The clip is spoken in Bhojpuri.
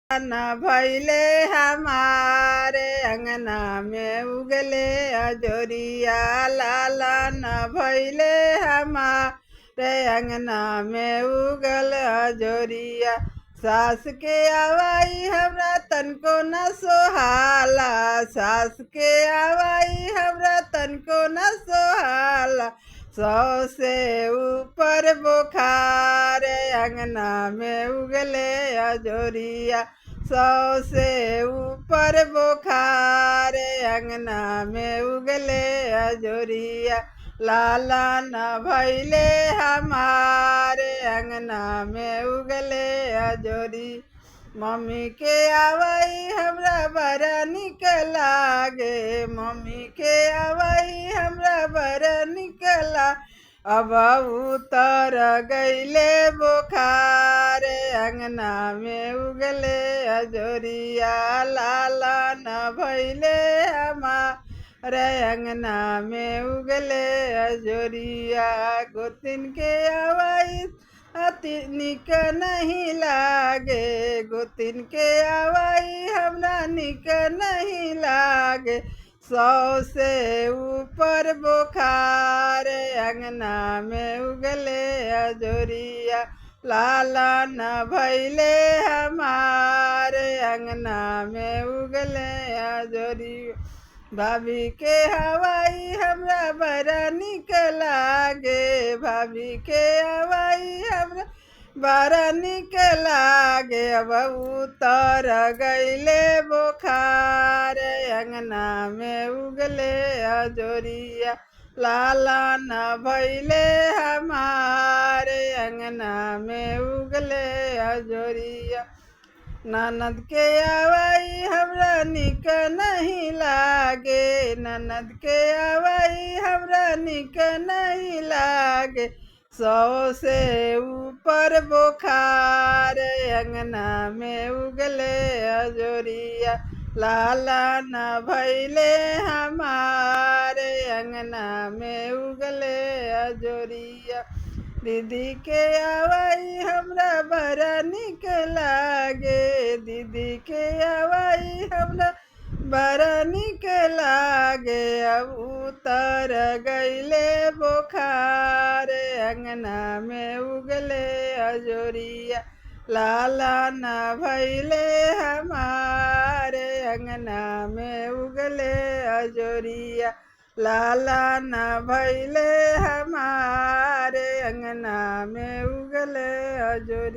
न भैले हमारे अंगना में उगले अजोरिया लाला न भैले हमारे अंगना में उगल अजोरिया। सास के आवाई हमरा तनको न सोहाला, सास के आवाई हमरा तनको न सोहाला। 100 से ऊपर बुखार अंगना में उगले अजोरिया। 100 से ऊपर बुखार अंगना में उगले अजोरिया। लाला न भैले हमारे अंगना में उगले अजोरी। मम्मी के आवाई हमरा बड़ा निक लागे, मम्मी के आवाई हमरा बड़ा निक लागे। अब उतर गईले बुखार अंगना में उगले अजोरिया। लाला न भैले हमारे अंगना में उगले अजोरिया। गोतिन के आवाई अति निक नहीं लागे, गोतिन के आवाई हमरा निक नहीं लागे। 100 से ऊपर बुखार अंगना में उगले अजोरिया। लाला न भैले हमारे अंगना में उगले अजोरिया। भाभी के हवाई हमरा बड़ा निक लागे, भाभी के हवाई हमरा बड़ा निक लागे। अब उतर गईले बुखार अंगना में उगले अजोरिया। लाला न भैले हमारे अंगना में उगले अजोरिया। ननद के आवाई हमरा निक नहीं लागे, ननद के आवाई हमरा निक नहीं लागे। 100 से ऊपर बुखार अंगना में उगले अजोरिया। लाला न भैले हमारे अंगना में उगले अजोरिया। दीदी के आवाई हमरा बड़ा निक लागे, दीदी के आवाई हमरा बड़ा निक लागे। अब उतर गईले बुखार अंगना में उगले अजोरिया। लाला न भैले हमारे अंगना में उगले अजोरिया। लाला न भैले हमारे अंगना में उगले अजोरिया।